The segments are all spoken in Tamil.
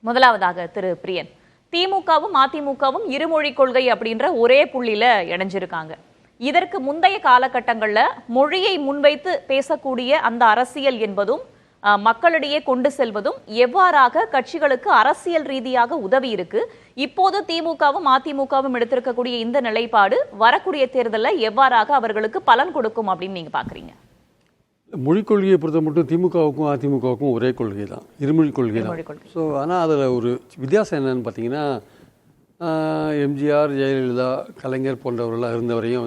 முதலாவதாக திரு பிரியன், திமுகவும் அதிமுகவும் இருமொழி கொள்கை அப்படின்ற ஒரே புள்ளியில இணைஞ்சிருக்காங்க. இதற்கு முந்தைய காலகட்டங்கள்ல மொழியை முன்வைத்து பேசக்கூடிய அந்த அரசியல் என்பதும் மக்களிடையே கொண்டு செல்வதும் எவ்வாறாக கட்சிகளுக்கு அரசியல் ரீதியாக உதவி இருக்கு. இப்போது திமுகவும் அதிமுகவும் எடுத்திருக்கக்கூடிய இந்த நிலைப்பாடு வரக்கூடிய தேர்தலில் எவ்வாறாக அவர்களுக்கு பலன் கொடுக்கும் அப்படின்னு நீங்க பாக்குறீங்க? மொழிக் கொள்கையை பொறுத்த மட்டும் திமுகவுக்கும் அதிமுகவுக்கும் ஒரே கொள்கை தான், இருமொழி கொள்கை தான். ஸோ ஆனால் அதில் ஒரு வித்தியாசம் என்னன்னு பார்த்தீங்கன்னா, எம்ஜிஆர், ஜெயலலிதா, கலைஞர் போன்றவர்களாக இருந்தவரையும்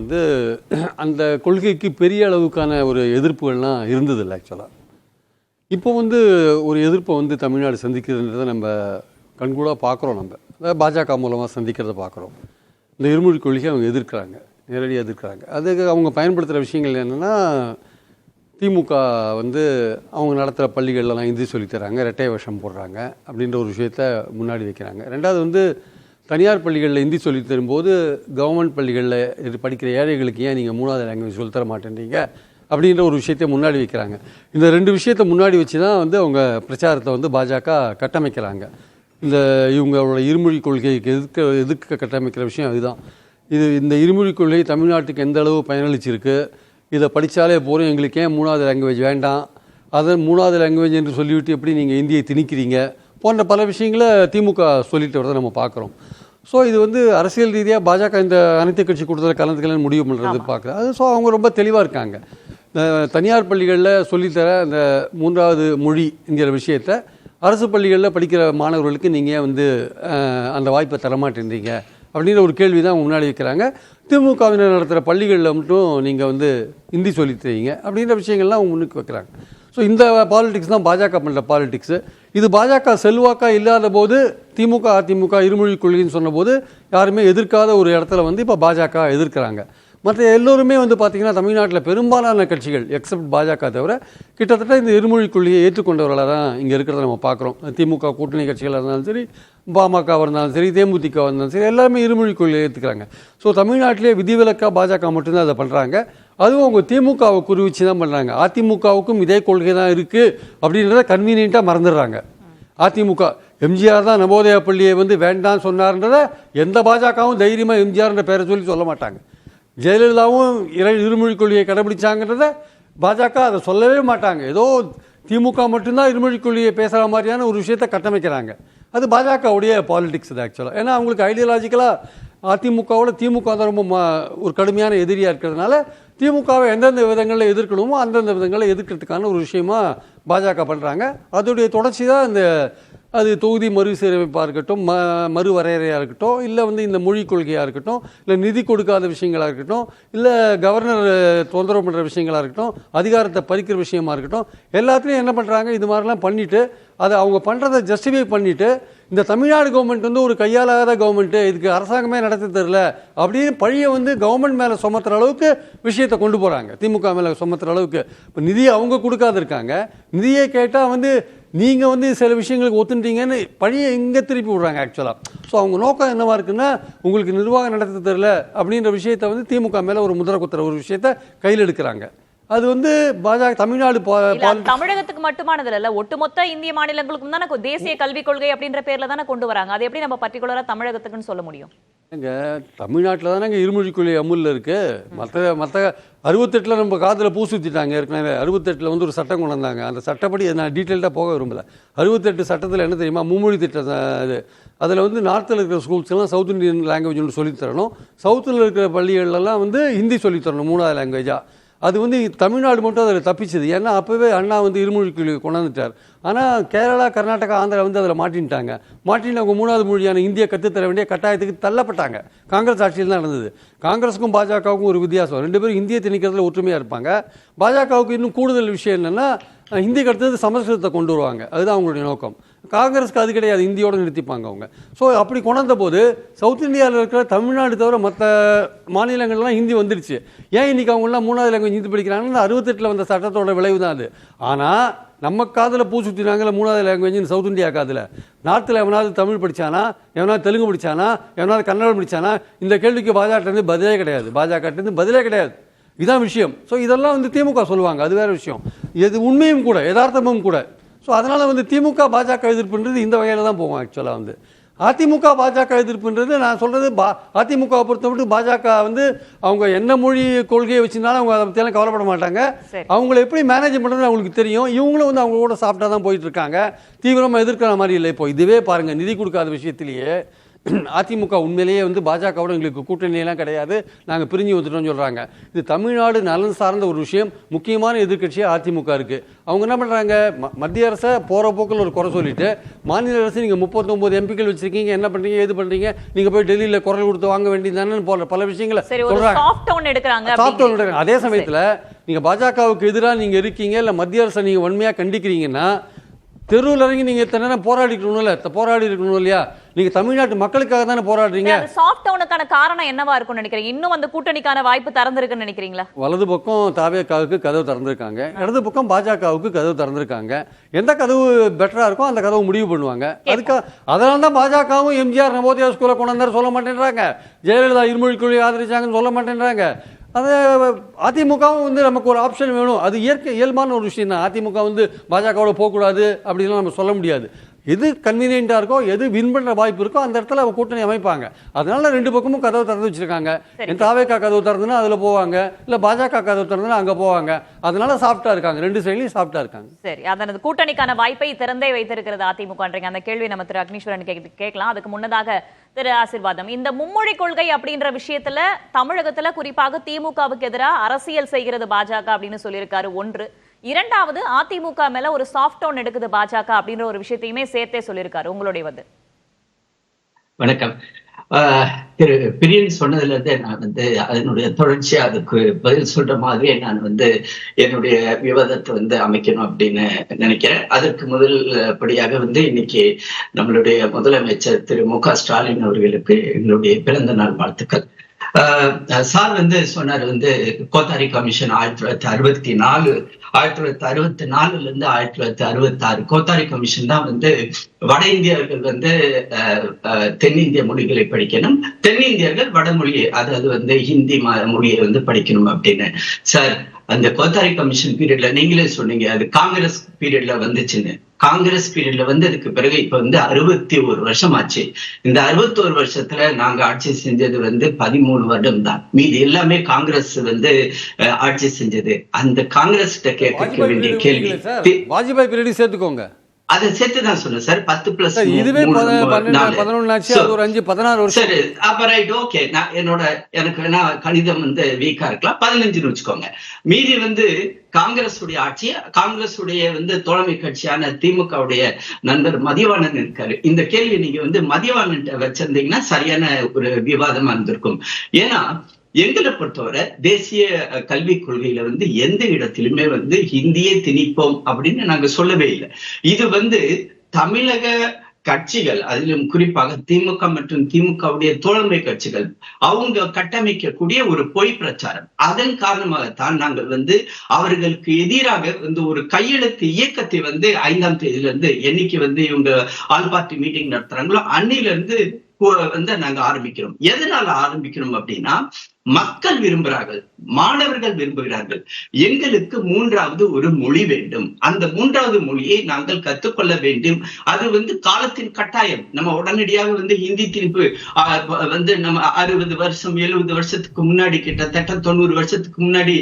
அந்த கொள்கைக்கு பெரிய அளவுக்கான ஒரு எதிர்ப்புகள்லாம் இருந்ததில்லை. ஆக்சுவலாக இப்போ ஒரு எதிர்ப்பை தமிழ்நாடு சந்திக்கிறதுன்றதை நம்ம கண்கூடாக பார்க்குறோம். நம்ம பாஜக மூலமாக சந்திக்கிறத பார்க்குறோம். இந்த இருமொழி கொள்கையை அவங்க எதிர்க்கிறாங்க, நேரடியாக எதிர்க்கிறாங்க. அதுக்கு அவங்க பயன்படுத்துகிற விஷயங்கள் என்னென்னா, திமுக அவங்க நடத்துகிற பள்ளிகள்லாம் ஹிந்தி சொல்லித்தராங்க, இரட்டை வேஷம் போடுறாங்க அப்படின்ற ஒரு விஷயத்த முன்னாடி வைக்கிறாங்க. ரெண்டாவது தனியார் பள்ளிகளில் ஹிந்தி சொல்லி தரும்போது கவர்மெண்ட் பள்ளிகளில் படிக்கிற ஏழைகளுக்கு ஏன் நீங்கள் 3வது லாங்குவேஜ் சொல்லித்தர மாட்டேன்றீங்க அப்படின்ற ஒரு விஷயத்தை முன்னாடி வைக்கிறாங்க. இந்த 2 விஷயத்தை முன்னாடி வச்சு தான் அவங்க பிரச்சாரத்தை பாஜக கட்டமைக்கிறாங்க. இவங்களோட இருமொழி கொள்கைக்கு எதிர்க்க கட்டமைக்கிற விஷயம் அதுதான். இந்த இருமொழி கொள்கை தமிழ்நாட்டுக்கு எந்த அளவு பயனளிச்சிருக்கு, இதை படித்தாலே போகிறோம், எங்களுக்கு ஏன் 3வது லாங்குவேஜ் வேண்டாம், அதை 3வது லாங்குவேஜ் என்று சொல்லிவிட்டு எப்படி நீங்கள் இந்தியை திணிக்கிறீங்க போன்ற பல விஷயங்களை திமுக சொல்லிட்டு வரதை நம்ம பார்க்குறோம். ஸோ இது அரசியல் ரீதியாக பாஜக இந்த அனைத்து கட்சி கூட்டத்தில் கலந்துக்கலன்னு முடிவு பண்ணுறது பார்க்குறது. ஸோ அவங்க ரொம்ப தெளிவாக இருக்காங்க. தனியார் பள்ளிகளில் சொல்லித்தர அந்த 3வது மொழி என்கிற விஷயத்தை அரசு பள்ளிகளில் படிக்கிற மாணவர்களுக்கு நீங்கள் அந்த வாய்ப்பை தரமாட்டேன்றீங்க அப்படின்ற ஒரு கேள்வி தான் முன்னாடி வைக்கிறாங்க. திமுகவினர் நடத்துகிற பள்ளிகளில் மட்டும் நீங்கள் ஹிந்தி சொல்லித்தரீங்க அப்படின்ற விஷயங்கள்லாம் அவங்க முன்னுக்கு வைக்கிறாங்க. ஸோ இந்த பாலிடிக்ஸ் தான் பாஜக பண்ணுற பாலிடிக்ஸு. இது பாஜக செல்வாக்காக இல்லாத போது திமுக அதிமுக இருமொழி கொள்கைன்னு சொன்னபோது யாருமே எதிர்க்காத ஒரு இடத்துல இப்போ பாஜக எதிர்க்கிறாங்க. மற்ற எல்லோருமே பார்த்திங்கன்னா தமிழ்நாட்டில் பெரும்பாலான கட்சிகள் எக்ஸப்ட் பாஜக தவிர கிட்டத்தட்ட இந்த இருமொழி கொள்கையை ஏற்றுக்கொண்டவர்களாக தான் இங்கே இருக்கிறத நம்ம பார்க்குறோம். திமுக கூட்டணி கட்சிகளாக இருந்தாலும் சரி, பாமக இருந்தாலும் சரி, தேமுதிக இருந்தாலும் சரி, எல்லாருமே இருமொழி கொள்கையை ஏற்றுக்கிறாங்க. ஸோ தமிழ்நாட்டிலே விதிவிலக்காக பாஜக மட்டும்தான் அதை பண்ணுறாங்க. அதுவும் அவங்க திமுகவை குறிவிச்சு தான் பண்ணுறாங்க. அதிமுகவுக்கும் இதே கொள்கை தான் இருக்குது அப்படின்றத கன்வீனியண்ட்டாக மறந்துடுறாங்க. அதிமுக எம்ஜிஆர் தான் நவோதயா பள்ளியை வேண்டான்னு சொன்னார்ன்றதை எந்த பாஜகவும் தைரியமாக எம்ஜிஆர்ன்ற பேரை சொல்ல மாட்டாங்க. ஜெயலலிதாவும் இருமொழி கொள்கையை கடைபிடிச்சாங்கன்றத பாஜக அதை சொல்லவே மாட்டாங்க. ஏதோ திமுக மட்டும்தான் இருமொழி கொள்கையை பேசுகிற மாதிரியான ஒரு விஷயத்தை கட்டமைக்கிறாங்க. அது பாஜகவுடைய பாலிடிக்ஸ் இது ஆக்சுவலாக. ஏன்னா அவங்களுக்கு ஐடியாலஜிக்கலாக அதிமுகவோட திமுக தான் ரொம்ப ஒரு கடுமையான எதிரியாக இருக்கிறதுனால திமுகவை எந்தெந்த விதங்களில் எதிர்க்கணுமோ அந்தந்த விதங்களில் எதிர்க்கிறதுக்கான ஒரு விஷயமா பாஜக பண்ணுறாங்க. அதோடைய தொடர்ச்சி தான் அது தொகுதி மறுசீரமைப்பாக இருக்கட்டும், மறுவரையறையாக இருக்கட்டும், இல்லை இந்த மொழி கொள்கையாக இருக்கட்டும், இல்லை நிதி கொடுக்காத விஷயங்களாக இருக்கட்டும், இல்லை கவர்னர் தொந்தரவு பண்ணுற விஷயங்களாக இருக்கட்டும், அதிகாரத்தை பறிக்கிற விஷயமா இருக்கட்டும், எல்லாத்துலேயும் என்ன பண்ணுறாங்க, இது மாதிரிலாம் பண்ணிவிட்டு அதை அவங்க பண்ணுறதை ஜஸ்டிஃபை பண்ணிவிட்டு இந்த தமிழ்நாடு கவர்மெண்ட் ஒரு கையாளாத கவர்மெண்ட்டு, இதுக்கு அரசாங்கமே நடத்த தரல அப்படின்னு பழியை கவர்மெண்ட் மேலே சுமத்துற அளவுக்கு விஷயத்தை கொண்டு போகிறாங்க. திமுக மேலே சுமத்துற அளவுக்கு இப்போ நிதியை அவங்க கொடுக்காது இருக்காங்க. நிதியை கேட்டால் நீங்கள் சில விஷயங்களுக்கு ஒத்துட்டீங்கன்னு பழியை இங்கே திருப்பி விடுறாங்க ஆக்சுவலாக. ஸோ அவங்க நோக்கம் என்னவா இருக்குன்னா, உங்களுக்கு நிர்வாகம் நடத்த தரல அப்படின்ற விஷயத்தை திமுக மேலே ஒரு முதிரை குத்துற ஒரு விஷயத்தை கையில் எடுக்கிறாங்க. அது பாஜக தமிழ்நாடு தமிழகத்துக்கு மட்டுமானது இல்ல, ஒட்டுமொத்த இந்திய மாநிலங்களுக்கும் தானே தேசிய கல்விக் கொள்கை அப்படின்ற பேர்ல தானே கொண்டு வராங்க. அது எப்படி நம்ம பர்டிகுலரா தமிழகத்துக்குன்னு சொல்ல முடியும்? தமிழ்நாட்டில் தானே இருமொழி கொள்கை அமுல்ல இருக்கு. மற்ற 68 நம்ம காதில் பூ சுற்றிட்டாங்க. ஏற்கனவே 68 ஒரு சட்டம் கொண்டு வந்தாங்க. அந்த சட்டப்படி நான் டீட்டெயில்டாக போக விரும்பல. 68 சட்டத்தில் என்ன தெரியுமா, மும்மொழி திட்டம். அதில் நார்த்தில் இருக்கிற ஸ்கூல்ஸ்லாம் சவுத் இந்தியன் லாங்குவேஜ் ஒன்று சொல்லித்தரணும். சவுத்தில் இருக்கிற பள்ளிகளெல்லாம் ஹிந்தி சொல்லித்தரணும் 3வது லாங்குவேஜாக. அது தமிழ்நாடு மட்டும் அதில் தப்பிச்சது. ஏன்னா அப்போவே அண்ணா இருமொழி கொள்கை கொண்டாந்துட்டார். ஆனால் கேரளா, கர்நாடகா, ஆந்திரா அதில் மாட்டின்ட்டாங்க. அவங்க 3வது மொழியான இந்தியை கற்றுத்தர வேண்டிய கட்டாயத்துக்கு தள்ளப்பட்டாங்க. காங்கிரஸ் ஆட்சியில் தான் நடந்தது. காங்கிரஸுக்கும் பாஜகவுக்கும் ஒரு வித்தியாசம். 2 பேரும் இந்தியை திணிக்கிறதுல ஒற்றுமையாக இருப்பாங்க. பாஜகவுக்கு இன்னும் கூடுதல் விஷயம் என்னென்னா, ஹிந்திக்கு அடுத்தது சமஸ்கிருதத்தை கொண்டு வருவாங்க. அதுதான் அவங்களுடைய நோக்கம். காங்கிரஸ்க்கு அது கிடையாது, இந்தியோடு நிறுத்திப்பாங்க அவங்க. ஸோ அப்படி கொண்டாந்த போது சவுத் இந்தியாவில் இருக்கிற தமிழ்நாடு தவிர மற்ற மாநிலங்கள்லாம் ஹிந்தி வந்துடுச்சு. ஏன் இன்றைக்கி அவங்களாம் 3வது லாங்குவேஜ் ஹிந்தி படிக்கிறாங்கன்னா 68 வந்த சட்டத்தோட விளைவு தான் அது. ஆனால் நம்ம காதில் பூ சுற்றினாங்களே 3வது லாங்குவேஜ்னு சவுத் இந்தியா காதில். நார்த்தில் எவனாவது தமிழ் படித்தானா, எவனாவது தெலுங்கு படித்தானா, எவனாவது கன்னடம் படித்தானா, இந்த கேள்விக்கு பாஜக பதிலே கிடையாது. பாஜக பதிலே கிடையாது. இதான் விஷயம். ஸோ இதெல்லாம் திமுக சொல்லுவாங்க, அது வேறு விஷயம். இது உண்மையும் கூட, யதார்த்தமும் கூட. ஸோ அதனால் வந்து திமுக பாஜக எதிர்ப்புன்றது இந்த வகையில் தான் போகும். ஆக்சுவலாக வந்து அதிமுக பாஜக எதிர்ப்புன்றது நான் சொல்கிறது அதிமுகவை பொறுத்தமட்டும் பாஜக வந்து அவங்க என்ன மொழி கொள்கையை வச்சிருந்தாலும் அவங்க அதை பற்றியெல்லாம் கவலைப்பட மாட்டாங்க. அவங்கள எப்படி மேனேஜ் பண்ணுறதுன்னு அவங்களுக்கு தெரியும். இவங்களும் வந்து அவங்க கூட சாப்பிட்டா தான் போயிட்டு இருக்காங்க. தீவிரமாக எதிர்க்கிற மாதிரி இல்லை. இப்போ இதுவே பாருங்கள், நிதி கொடுக்காத விஷயத்திலேயே அதிமுக உண்மையிலேயே வந்து பாஜகவோட எங்களுக்கு கூட்டணியெல்லாம் கிடையாது, நாங்கள் பிரிஞ்சு வந்துட்டோம்னு சொல்கிறாங்க. இது தமிழ்நாடு நலன் சார்ந்த ஒரு விஷயம். முக்கியமான எதிர்க்கட்சியாக அதிமுக இருக்குது. அவங்க என்ன பண்ணுறாங்க, மத்திய அரசை போகிற போக்கில் ஒரு குறை சொல்லிட்டு மாநில அரசு நீங்கள் 39 எம்பிக்கள் வச்சுருக்கீங்க, என்ன பண்ணுறீங்க ஏது பண்ணுறீங்க, நீங்கள் போய் டெல்லியில் குரல் கொடுத்து வாங்க வேண்டியதானு போல பல விஷயங்களை சொல்கிறாங்க. சாஃப்ட் டவுன் எடுக்கிறாங்க. அதே சமயத்தில் நீங்கள் பாஜகவுக்கு எதிராக நீங்கள் இருக்கீங்க, இல்லை மத்திய அரசை நீங்கள் வன்மையாக கண்டிக்கிறீங்கன்னா தெருவில் இறங்கி நீங்க எத்தனை போராடி இருக்கணும் இல்லையா? நீங்க தமிழ்நாட்டு மக்களுக்காக தானே போராடுறீங்க. சாஃப்ட் டவுனுக்கான காரணம் என்னவா இருக்கும்னு நினைக்கிறீங்க? இன்னும் அந்த கூட்டணிக்கான வாய்ப்பு திறந்திருக்குன்னு நினைக்கிறீங்களா? வலது பக்கம் தாவேகாவுக்கு கதவு திறந்திருக்காங்க, இடது பக்கம் பாஜகவுக்கு கதவு திறந்திருக்காங்க. எந்த கதவு பெட்டரா இருக்கோ அந்த கதவு முடிவு பண்ணுவாங்க. அதனால தான் பாஜகவும் எம்ஜிஆர் நவோதயா ஸ்கூலை கொண்டு வந்தாரு சொல்ல மாட்டேன்றாங்க, ஜெயலலிதா இருமொழி கொள்கை ஆதரிச்சாங்கன்னு சொல்ல மாட்டேன்றாங்க. அது அதிமுகவும் வந்து நமக்கு ஒரு ஆப்ஷன் வேணும். அது இயல்பான ஒரு விஷயம் தான். அதிமுக வந்து பாஜகவோட போகக்கூடாது அப்படின்லாம் நம்ம சொல்ல முடியாது. எது கன்வீனியன்ட்டாக இருக்கோ, எது வின் பண்ணுற வாய்ப்பு இருக்கோ அந்த இடத்துல அவங்க கூட்டணி அமைப்பாங்க. அதனால ரெண்டு பக்கமும் கதவு திறந்து வச்சிருக்காங்க. என் தாவேகா கதவு திறந்துன்னா அதில் போவாங்க, இல்லை பாஜக கதவு திறந்துன்னா அங்கே போவாங்க. அதனால சாப்பிட்டா இருக்காங்க, ரெண்டு சைட்லையும் சாப்பிட்டா இருக்காங்க. சரி, அதனது கூட்டணிக்கான வாய்ப்பை திறந்தே வைத்திருக்கிறது அதிமுகன்றீங்க. அந்த கேள்வி நம்ம திரு அக்னீஸ்வரன் கேட்கலாம். அதுக்கு முன்னதாக திரு ஆசீர்வாதம், இந்த மும்மொழி கொள்கை அப்படின்ற விஷயத்துல தமிழகத்துல குறிப்பாக திமுகவுக்கு எதிராக அரசியல் செய்கிறது பாஜக அப்படின்னு சொல்லியிருக்காரு. ஒன்று. இரண்டாவது, அதிமுக மேல ஒரு சாஃப்ட் டவுன் எடுக்குது பாஜக அப்படின்ற ஒரு விஷயத்தையுமே சேர்த்தே சொல்லியிருக்காரு. உங்களுடைய வந்து வணக்கம். திரு பிரியன் சொன்னதுல இருந்து நான் வந்து அதனுடைய தொடர்ச்சியா அதுக்கு பதில் சொல்ற மாதிரி நான் வந்து என்னுடைய விவாதத்தை வந்து அமைக்கணும் அப்படின்னு நினைக்கிறேன். அதற்கு முதல் படியாக வந்து இன்னைக்கு நம்மளுடைய முதலமைச்சர் திரு மு.க. ஸ்டாலின் அவர்களுக்கு எங்களுடைய பிறந்த நாள் வாழ்த்துக்கள். சார் வந்து சொன்னார் வந்து கோத்தாரி கமிஷன் 1964 1964 இருந்து 1966 கோத்தாரி கமிஷன் தான் வந்து வட இந்தியர்கள் வந்து தென்னிந்திய மொழிகளை படிக்கணும், தென்னிந்தியர்கள் வடமொழி அதாவது வந்து ஹிந்தி மொழியை வந்து படிக்கணும் அப்படின்னு. சார், அந்த கோத்தாரி கமிஷன் பீரியட்ல நீங்களே சொன்னீங்க அது காங்கிரஸ் பீரியட்ல வந்துச்சுன்னு. காங்கிரஸ் பீரியட்ல வந்து அதுக்கு பிறகு இப்ப வந்து 61 வருஷம் ஆச்சு. இந்த 61 வருஷத்துல நாங்க ஆட்சி செஞ்சது வந்து 13 வருடம் தான். மீதி எல்லாமே காங்கிரஸ் வந்து ஆட்சி செஞ்சது. அந்த காங்கிரஸ் கேட்க வேண்டிய கேள்வி, வாஜ்பாய் பீரியட் சேர்த்துக்கோங்க, அதை சேர்த்துதான் சொன்னேன் சார். 10+3 இதுவே 11 ஆச்சு, அது ஒரு 5-16 வருஷம். சரி, அப்ப ரைட், ஓகே. நான் எனக்கு வேணா கணிதம் வந்து வீக்கா இருக்கலாம், 15ன்னு வச்சுக்கோங்க. மீதி வந்து காங்கிரஸுடைய ஆட்சி, காங்கிரஸுடைய வந்து தோழமை கட்சியான திமுகவுடைய நண்பர் மதிவாணன் இருக்காரு. இந்த கேள்வி நீங்க வந்து மதிவாணன் வச்சிருந்தீங்கன்னா சரியான ஒரு விவாதமா இருந்திருக்கும். ஏன்னா எங்களை பொறுத்தவரை தேசிய கல்விக் கொள்கையில வந்து எந்த இடத்திலுமே வந்து ஹிந்தியை திணிப்போம் அப்படின்னு நாங்க சொல்லவே இல்லை. இது வந்து தமிழக கட்சிகள், அதிலும் குறிப்பாக திமுக மற்றும் திமுகவுடைய தோழமை கட்சிகள் அவங்க கட்டமைக்கக்கூடிய ஒரு பொய் பிரச்சாரம். அதன் காரணமாகத்தான் நாங்கள் வந்து அவர்களுக்கு எதிராக வந்து ஒரு கையெழுத்து இயக்கத்தை வந்து 5ஆம் தேதியில இருந்து என்னைக்கு வந்து இவங்க ஆல் பார்ட்டி மீட்டிங் நடத்துறாங்களோ அன்னில இருந்து வந்து நாங்க ஆரம்பிக்கிறோம். எதனால ஆரம்பிக்கிறோம் அப்படின்னா, மக்கள் விரும்புகிறார்கள், மாணவர்கள் விரும்புகிறார்கள். எங்களுக்கு 3வது ஒரு மொழி வேண்டும். அந்த 3வது மொழியை நாங்கள் கற்றுக்கொள்ள வேண்டும். அது வந்து காலத்தின் கட்டாயம். நம்ம உடனடியாக வந்து ஹிந்தி திணிப்பு வந்து நம்ம 60 வருஷம் 70 வருஷத்துக்கு முன்னாடி, கிட்டத்தட்ட 90 வருஷத்துக்கு முன்னாடி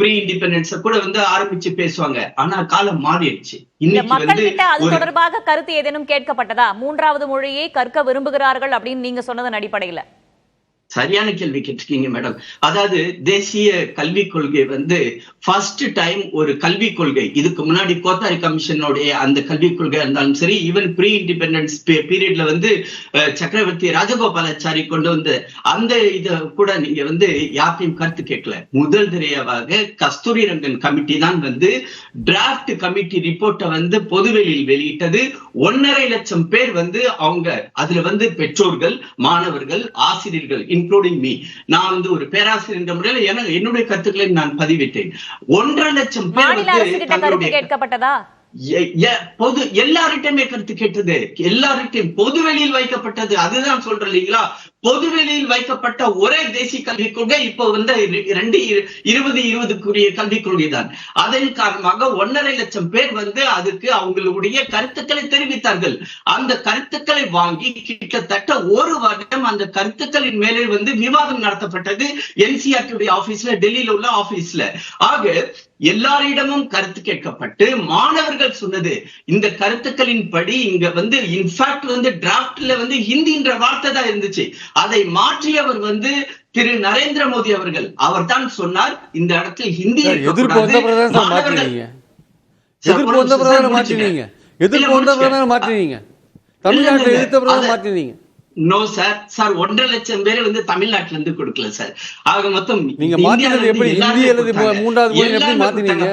ப்ரீ இண்டிபெண்டன்ஸ கூட வந்து ஆரம்பிச்சு பேசுவாங்க. ஆனா காலம் மாறிடுச்சு. அது தொடர்பாக கருத்து ஏதேனும் கேட்கப்பட்டதா? 3வது மொழியை கற்க விரும்புகிறார்கள் அப்படின்னு நீங்க சொன்னதன் அடிப்படையில சரியான கேள்வி கேட்டிருக்கீங்க மேடம். அதாவது தேசிய கல்விக் கொள்கை வந்து ஃபர்ஸ்ட் டைம் ஒரு கல்விக் கொள்கை, இதுக்கு முன்னாடி கோத்தாரி கமிஷனுடைய அந்த கல்விக் கொள்கை இருந்தாலும் சரி, ஈவன் ப்ரீ இண்டிபெண்டன்ஸ் பீரியட்ல வந்து சக்கரவர்த்தி ராஜகோபாலாச்சாரி கொண்டு வந்து அந்த இதை கூட நீங்க வந்து யாரையும் கருத்து கேட்கல. முதல் தடவையாக கஸ்தூரி ரங்கன் கமிட்டி தான் வந்து டிராப்ட் கமிட்டி ரிப்போர்ட்டை வந்து பொதுவெளியில் வெளியிட்டது. 1.5 லட்சம் பேர் வந்து அவங்க அதுல வந்து பெற்றோர்கள், மாணவர்கள், ஆசிரியர்கள் இன்க்ளூடிங் மீ, நான் வந்து ஒரு பேராசிரியர் என்ற முறையில் என்னுடைய கருத்துக்களை நான் பதிவிட்டேன். 1.5 லட்சம் பேர் கேட்கப்பட்டதா? பொது எல்லார்கிட்டயுமே கருத்து கேட்டது, எல்லார்கிட்டையும் பொது வெளியில் வைக்கப்பட்டது. அதுதான் சொல்றேன் இல்லைங்களா, பொது வெளியில் வைக்கப்பட்ட ஒரே தேசிய கல்விக் கொள்கை இப்போ வந்து 2020 கல்விக் கொள்கை தான். அதன் காரணமாக 1.5 லட்சம் பேர் வந்து அதுக்கு அவங்களுடைய கருத்துக்களை தெரிவித்தார்கள். அந்த கருத்துக்களை வாங்கி கிட்டத்தட்ட ஒரு வருடம் அந்த கருத்துக்களின் மேலே வந்து விவாதம் நடத்தப்பட்டது NCERT ஆபீஸ்ல, டெல்லியில உள்ள ஆபீஸ்ல. ஆக எல்லாரிடமும் கருத்து கேட்கப்பட்டு மாணவர்கள் சொன்னது இந்த கருத்துக்களின் படி இங்க வந்து இன்ஃபேக்ட் வந்து டிராப்ட்ல வந்து ஹிந்தின்ற வார்த்தை தான் இருந்துச்சு. அதை மாற்றியவர் வந்து திரு நரேந்திர மோடி அவர்கள். அவர் தான் சொன்னார் இந்த இடத்தில் ஹிந்தி எதிர்ப்பு வந்த மாற்றினீங்க, தமிழ்நாட்டில் எதிர்த்த பிரதமர் மாற்றினீங்க. நோ சார், 1.5 லட்சம் பேர் வந்து தமிழ்நாட்டுல இருந்து கொடுக்கல சார். ஆக மொத்தம் நீங்க மாத்தினது எப்படி ஹிந்தி அல்லது மூன்றாவது மொழி எப்படி மாத்தினீங்க?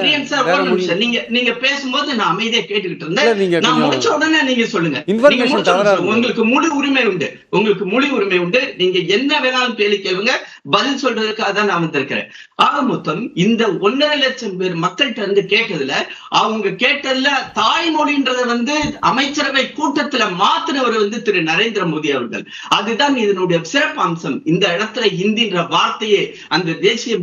நீங்க பேசும்போது நான் அமைதியா கேட்டுக்கிட்டு இருந்தேன். நான் முடிச்ச உடனே நீங்க சொல்லுங்க. உங்களுக்கு முழு உரிமை உண்டு, உங்களுக்கு முழு உரிமை உண்டு. நீங்க என்ன வேணாலும் கேள்வி கேளுங்க, பதில் சொல்றதுக்காக தான் நான் வந்திருக்கிறேன். ஆக மொத்தம் இந்த 1.5 லட்சம் பேர் மக்கள்கிட்ட இருந்து கேட்டதுல அவங்க கேட்டதுல தாய்மொழின்றத வந்து அமைச்சரவை கூட்டத்துல மாத்தினவர் வந்து திரு நரேந்திர மோடி அவர்கள். அதுதான் இதனுடைய சிறப்பு அம்சம். இந்த இடத்துல ஹிந்தின்ற வார்த்தையே அந்த தேசிய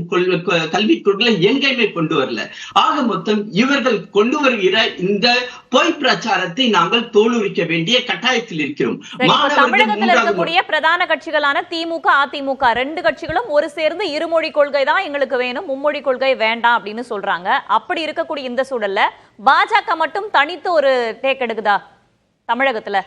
கல்விக் கொள்கையில எங்கேயுமே கொண்டு வரல. ஆக மொத்தம் இவர்கள் கொண்டு வருகிற இந்த பொய் பிரச்சாரத்தை நாங்கள் தோலுரிக்க வேண்டிய கட்டாயத்தில் இருக்கிறோம். தமிழகத்தில் இருக்கக்கூடிய பிரதான கட்சிகளான திமுக, அதிமுக 2 கட்சிகளும் ஒரு சேர்ந்து இருமொழி கொள்கை தான் எங்களுக்கு வேணும், மும்மொழி கொள்கை வேண்டாம் அப்படின்னு சொல்றாங்க. அப்படி இருக்கக்கூடிய இந்த சூழல்ல பாஜக மட்டும் தனித்து ஒரு டேக் எடுக்குதா தமிழகத்துல?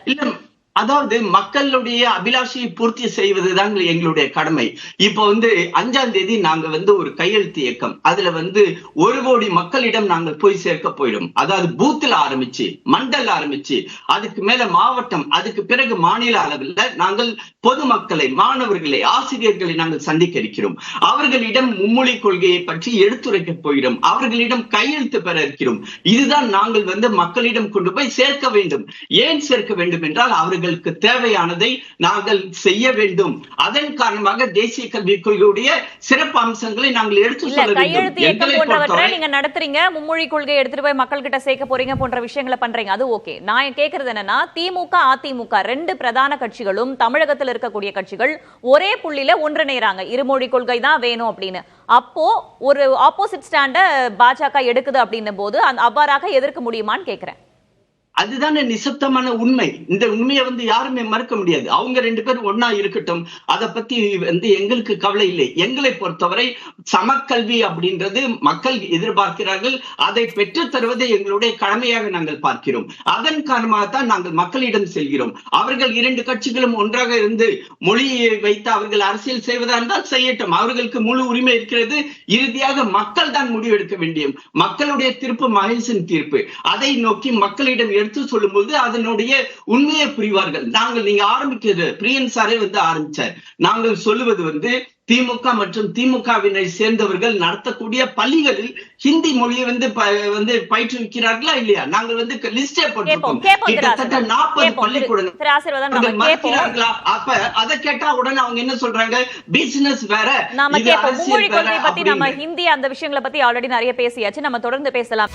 அதாவது மக்களுடைய அபிலாஷையை பூர்த்தி செய்வதுதான் எங்களுடைய கடமை. இப்ப வந்து 5ஆம் தேதி நாங்க வந்து ஒரு கையெழுத்து இயக்கம், அதுல வந்து 1 கோடி மக்களிடம் நாங்கள் போய் சேர்க்க போயிடும். அதாவது பூத்துல ஆரம்பிச்சு, மண்டல் ஆரம்பிச்சு, அதுக்கு மேல மாவட்டம், அதுக்கு பிறகு மாநில அளவில் நாங்கள் பொதுமக்களை, மாணவர்களை, ஆசிரியர்களை நாங்கள் சந்திக்க இருக்கிறோம். அவர்களிடம் மும்மொழி கொள்கையை பற்றி எடுத்துரைக்க போகிறோம். அவர்களிடம் கையெழுத்து பெற இருக்கிறோம். இதுதான் நாங்கள் வந்து மக்களிடம் கொண்டு போய் சேர்க்க வேண்டும். ஏன் சேர்க்க வேண்டும் என்றால் அவர்களுக்கு தேவையானதை நாங்கள் செய்ய வேண்டும். அதன் காரணமாக தேசிய கல்விக் கொள்கையுடைய சிறப்பு அம்சங்களை நாங்கள் எடுத்து சொல்ல வேண்டும். கையெழுத்து இயக்கம் போன்றவற்றை நீங்க நடத்துறீங்க, மும்மொழி கொள்கையை எடுத்துட்டு போய் மக்கள் கிட்ட சேர்க்க போறீங்க போன்ற விஷயங்களை பண்றீங்க, அது ஓகே. நான் கேக்குறது என்னன்னா, திமுக, அதிமுக 2 பிரதான கட்சிகளும் தமிழகத்தில் இருக்கக்கூடிய கட்சிகள் ஒரே புள்ளியில ஒன்றிணைறாங்க, இருமொழி கொள்கை தான் வேணும் அப்படின்னு. அப்போ ஒரு ஆப்போசிட் ஸ்டாண்ட பாஜக எடுக்குது அப்படின்னும் போது அவ்வாறாக எதிர்க்க முடியுமான்னு கேக்குறேன். அதுதானே நிசப்தமான உண்மை. இந்த உண்மையை வந்து யாருமே மறுக்க முடியாது. அவங்க 2 பேரும் ஒன்னா இருக்கட்டும், அதை பத்தி வந்து எங்களுக்கு கவலை இல்லை. எங்களை பொறுத்தவரை சமக்கல்வி அப்படின்றது மக்கள் எதிர்பார்க்கிறார்கள். அதை பெற்று தருவதை எங்களுடைய கடமையாக நாங்கள் பார்க்கிறோம். அதன் காரணமாகத்தான் நாங்கள் மக்களிடம் செல்கிறோம். அவர்கள் 2 கட்சிகளும் ஒன்றாக இருந்து மொழியை வைத்து அவர்கள் அரசியல் செய்வதா இருந்தால் செய்யட்டும், அவர்களுக்கு முழு உரிமை இருக்கிறது. இறுதியாக மக்கள் தான் முடிவெடுக்க வேண்டியும். மக்களுடைய தீர்ப்பு மகேசன் தீர்ப்பு. அதை நோக்கி மக்களிடம் எடுத்து சொல்லும் போது அதனுடைய உண்மையை புரிவார்கள். நீங்க ஆரம்பிக்கிறது பிரியன் சாரே வந்து ஆரம்பிச்சார். நாங்கள் சொல்லுவது வந்து திமுக மற்றும் திமுகவினை சேர்ந்தவர்கள் நடத்தக்கூடிய பள்ளிகளில் ஹிந்தி மொழியை வந்து பயிற்றுவிக்கிறார்களா இல்லையா? நாங்கள் வந்து லிஸ்டே போட்டிருக்கோம். கிட்டத்தட்ட 40 பள்ளிக்கூடங்கள் மறுக்கிறார்களா? அப்ப அதை கேட்டா உடனே அவங்க என்ன சொல்றாங்க, பிசினஸ் வேற. நாம மும்மொழி கொள்கை பத்தி நம்ம ஹிந்தி அந்த விஷயங்களை பத்தி ஆல்ரெடி நிறைய பேசியாச்சு, நம்ம தொடர்ந்து பேசலாம்.